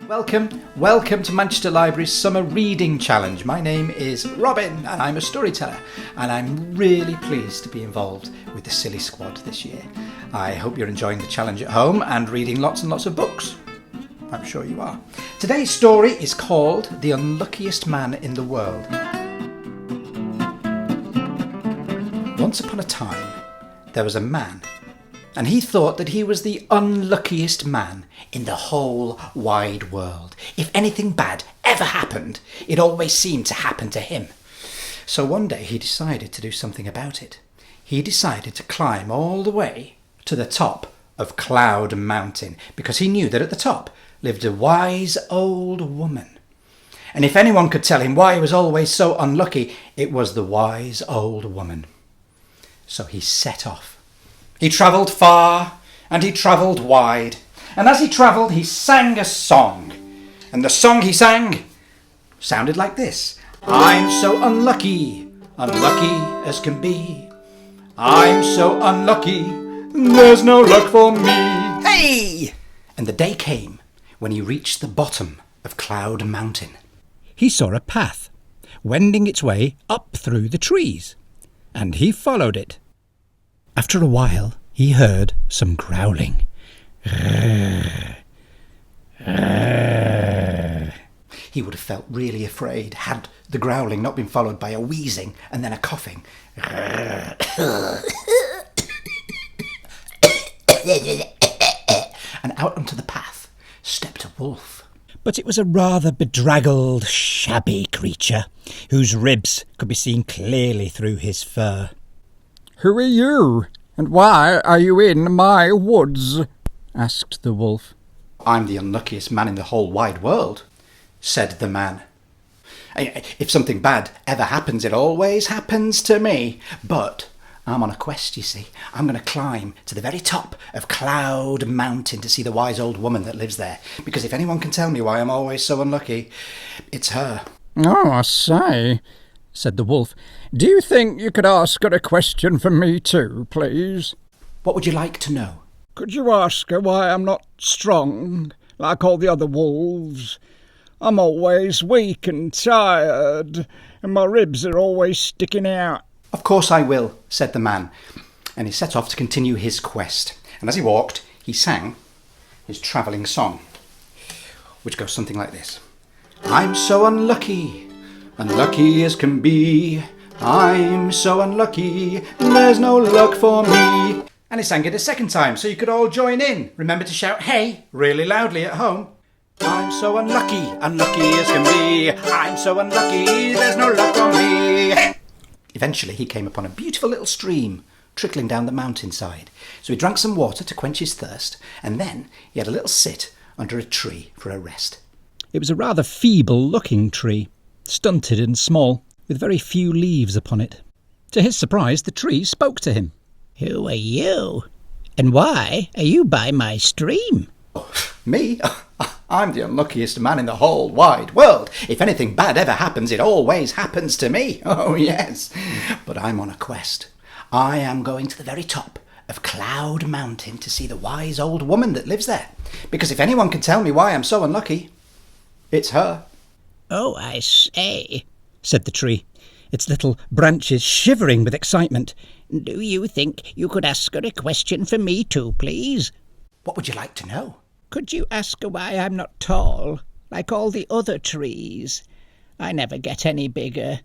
Welcome to Manchester Library's Summer Reading Challenge. My name is Robin and I'm a storyteller, and I'm really pleased to be involved with the SiIly squad this year. I hope you're enjoying the challenge at home and reading lots and lots of books. I'm sure you are. Today's story is called The Unluckiest Man in the World. Once upon a time, there was a man, and he thought that he was the unluckiest man in the whole wide world. If anything bad ever happened, it always seemed to happen to him. So one day he decided to do something about it. He decided to climb all the way to the top of Cloud Mountain, because he knew that at the top lived a wise old woman. And if anyone could tell him why he was always so unlucky, it was the wise old woman. So he set off. He travelled far and he travelled wide, and as he travelled he sang a song, and the song he sang sounded like this. I'm so unlucky, unlucky as can be. I'm so unlucky, there's no luck for me. Hey! And the day came when he reached the bottom of Cloud Mountain. He saw a path wending its way up through the trees, and he followed it. After a while, he heard some growling. He would have felt really afraid had the growling not been followed by a wheezing and then a coughing. And out onto the path stepped a wolf. But it was a rather bedraggled, shabby creature, whose ribs could be seen clearly through his fur. "Who are you, and why are you in my woods?" asked the wolf. I'm the unluckiest man in the whole wide world, said the man. If something bad ever happens, it always happens to me. But I'm on a quest, you see. I'm going to climb to the very top of Cloud Mountain to see the wise old woman that lives there. Because if anyone can tell me why I'm always so unlucky, it's her. "Oh, I say," said the wolf. "Do you think you could ask her a question for me too, please?" What would you like to know? "Could you ask her why I'm not strong, like all the other wolves? I'm always weak and tired, and my ribs are always sticking out." Of course I will, said the man, and he set off to continue his quest. And as he walked, he sang his travelling song, which goes something like this. I'm so unlucky, unlucky as can be. I'm so unlucky, there's no luck for me. And he sang it a second time, so you could all join in. Remember to shout hey really loudly at home. I'm so unlucky, unlucky as can be. I'm so unlucky, there's no luck for me. Eventually he came upon a beautiful little stream trickling down the mountainside. So he drank some water to quench his thirst, and then he had a little sit under a tree for a rest. It was a rather feeble-looking tree, stunted and small, with very few leaves upon it. To his surprise, the tree spoke to him. "Who are you? And why are you by my stream?" Me? I'm the unluckiest man in the whole wide world. If anything bad ever happens, it always happens to me. Oh, yes. But I'm on a quest. I am going to the very top of Cloud Mountain to see the wise old woman that lives there. Because if anyone can tell me why I'm so unlucky, it's her. "Oh, I say," said the tree, its little branches shivering with excitement. "Do you think you could ask her a question for me too, please?" What would you like to know? "Could you ask her why I'm not tall, like all the other trees? I never get any bigger,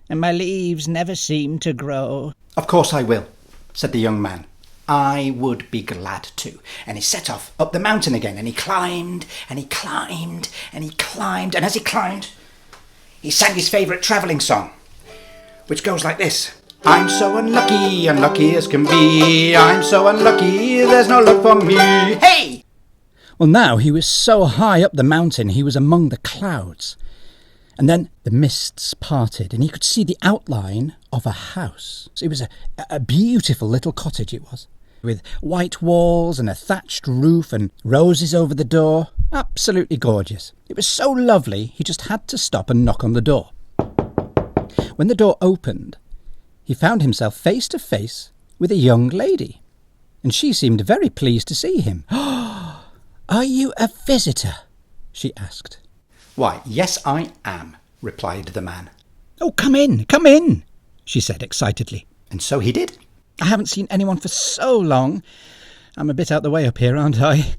and my leaves never seem to grow." Of course I will, said the young man. I would be glad to. And he set off up the mountain again, and he climbed, and he climbed, and he climbed, and as he climbed, he sang his favourite travelling song, which goes like this. I'm so unlucky, unlucky as can be. I'm so unlucky, there's no luck for me. Hey! Well, now he was so high up the mountain he was among the clouds. And then the mists parted and he could see the outline of a house. It was a beautiful little cottage, it was, with white walls and a thatched roof and roses over the door. Absolutely gorgeous. It was so lovely he just had to stop and knock on the door. When the door opened, he found himself face to face with a young lady, and she seemed very pleased to see him. "Are you a visitor?" she asked. Why, yes, I am, replied the man. Oh, come in, she said excitedly. And so he did. I haven't seen anyone for so long. I'm a bit out the way up here, aren't I?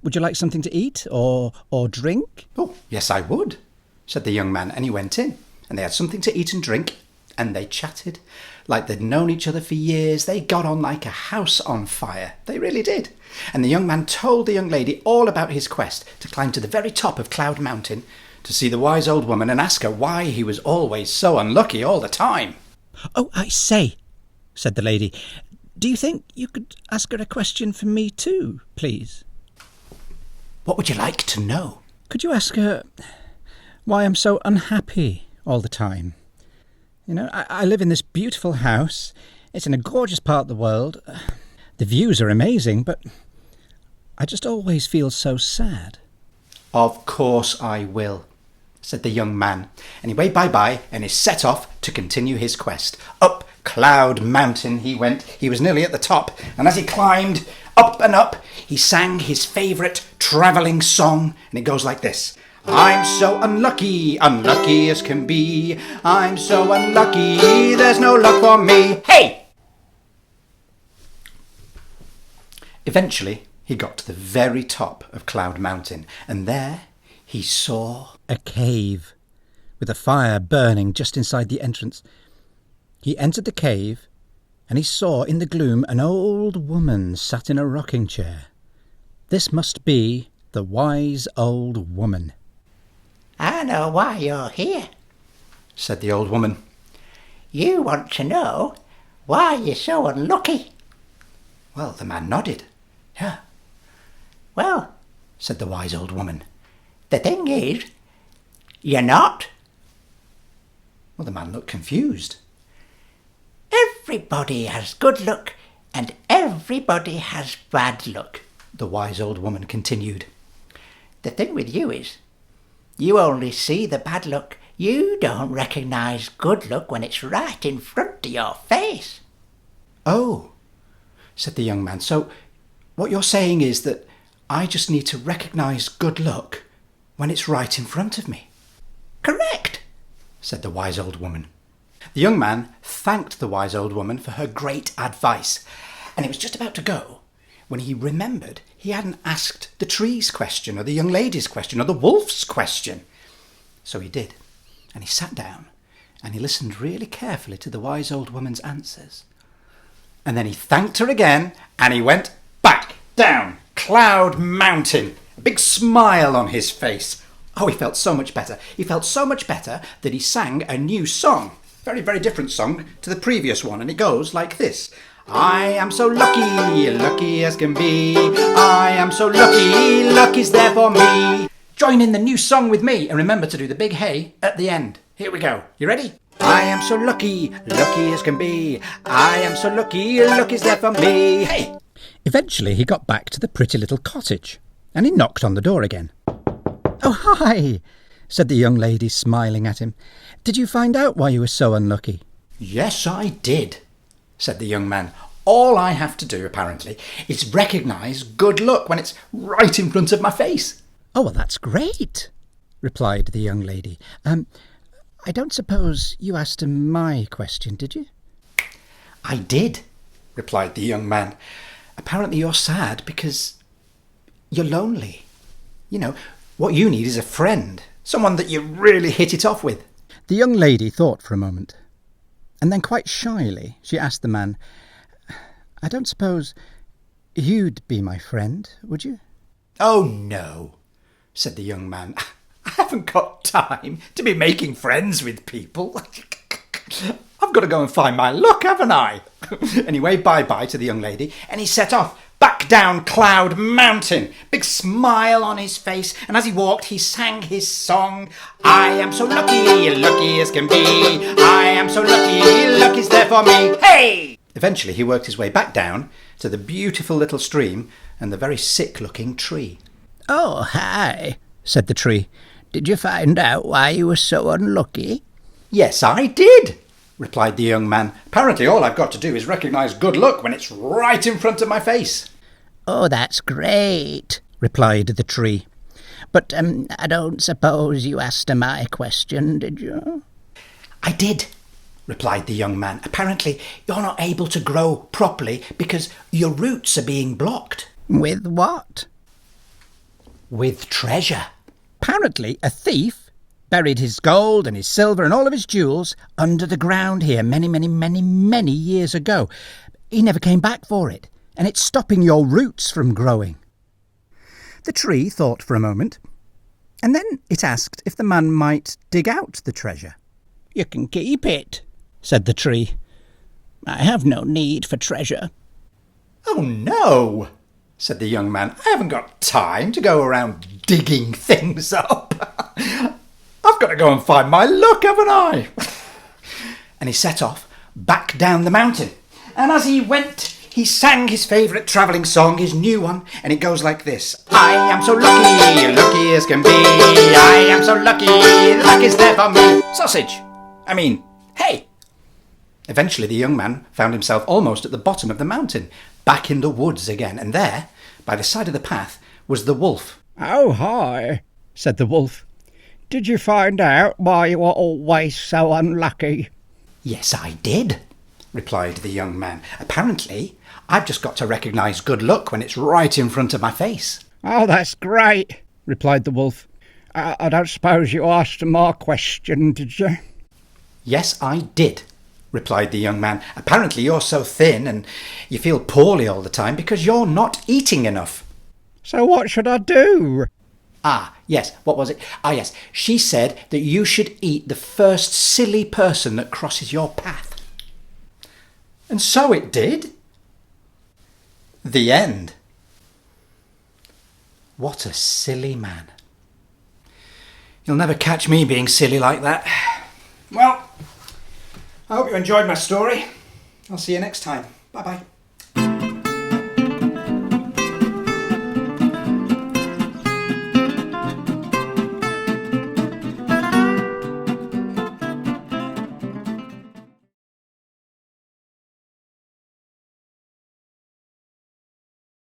Would you like something to eat or drink? Oh, yes, I would, said the young man, and he went in. And they had something to eat and drink, and they chatted like they'd known each other for years. They got on like a house on fire. They really did. And the young man told the young lady all about his quest to climb to the very top of Cloud Mountain to see the wise old woman and ask her why he was always so unlucky all the time. Oh, I say, said the lady, do you think you could ask her a question for me too, please? What would you like to know? Could you ask her why I'm so unhappy all the time? You know, I live in this beautiful house. It's in a gorgeous part of the world. The views are amazing, but I just always feel so sad. Of course I will, said the young man, and he waved bye-bye and he set off to continue his quest. Up Cloud Mountain he went. He was nearly at the top, and as he climbed up and up, he sang his favourite travelling song, and it goes like this. I'm so unlucky, unlucky as can be. I'm so unlucky, there's no luck for me. Hey! Eventually, he got to the very top of Cloud Mountain, and there he saw a cave with a fire burning just inside the entrance. He entered the cave, and he saw in the gloom an old woman sat in a rocking chair. This must be the wise old woman. I know why you're here, said the old woman. You want to know why you're so unlucky. Well, the man nodded. Yeah. Well, said the wise old woman. The thing is, you're not. Well, the man looked confused. Everybody has good luck and everybody has bad luck, the wise old woman continued. The thing with you is, you only see the bad luck. You don't recognise good luck when it's right in front of your face. Oh, said the young man. So what you're saying is that I just need to recognise good luck when it's right in front of me? Correct, said the wise old woman. The young man thanked the wise old woman for her great advice, and he was just about to go when he remembered he hadn't asked the tree's question or the young lady's question or the wolf's question. So he did, and he sat down and he listened really carefully to the wise old woman's answers. And then he thanked her again, and he went back down Cloud Mountain, a big smile on his face. Oh, he felt so much better. He felt so much better that he sang a new song. Very, very different song to the previous one, and it goes like this. I am so lucky, lucky as can be. I am so lucky, lucky's there for me. Join in the new song with me, and remember to do the big hey at the end. Here we go. You ready? I am so lucky, lucky as can be. I am so lucky, lucky's there for me. Hey! Eventually he got back to the pretty little cottage, and he knocked on the door again. Oh, hi, said the young lady, smiling at him. Did you find out why you were so unlucky? Yes, I did, said the young man. All I have to do, apparently, is recognise good luck when it's right in front of my face. Oh, well, that's great, replied the young lady. I don't suppose you asked him my question, did you? I did, replied the young man. Apparently you're sad because you're lonely. You know, what you need is a friend, someone that you really hit it off with. The young lady thought for a moment, and then quite shyly she asked the man, I don't suppose you'd be my friend, would you? Oh, no, said the young man. I haven't got time to be making friends with people. I've got to go and find my luck, haven't I? Anyway, bye-bye to the young lady, and he set off back down Cloud Mountain, big smile on his face, and as he walked he sang his song. I am so lucky, lucky as can be. I am so lucky, lucky's there for me. Hey! Eventually he worked his way back down to the beautiful little stream and the very sick-looking tree. Oh, hi, said the tree. Did you find out why you were so unlucky? Yes, I did, replied the young man. Apparently all I've got to do is recognise good luck when it's right in front of my face. Oh, that's great, replied the tree. But I don't suppose you asked her my question, did you? I did, replied the young man. Apparently, you're not able to grow properly because your roots are being blocked. With what? With treasure. Apparently, a thief buried his gold and his silver and all of his jewels under the ground here many years ago. He never came back for it, and it's stopping your roots from growing. The tree thought for a moment, and then it asked if the man might dig out the treasure. You can keep it, said the tree. I have no need for treasure. Oh, no, said the young man. I haven't got time to go around digging things up. I've got to go and find my luck, haven't I? And he set off back down the mountain. And as he went, he sang his favourite travelling song, his new one, and it goes like this. I am so lucky, lucky as can be. I am so lucky, luck is there for me. Sausage. Hey. Eventually the young man found himself almost at the bottom of the mountain, back in the woods again, and there, by the side of the path, was the wolf. Oh, hi, said the wolf. Did you find out why you were always so unlucky? Yes, I did, replied the young man. Apparently, I've just got to recognise good luck when it's right in front of my face. Oh, that's great, replied the wolf. I don't suppose you asked my question, did you? Yes, I did, replied the young man. Apparently you're so thin and you feel poorly all the time because you're not eating enough. So what should I do? Yes, what was it? Yes, she said that you should eat the first silly person that crosses your path. And so it did. The end. What a silly man. You'll never catch me being silly like that. Well, I hope you enjoyed my story. I'll see you next time. Bye-bye.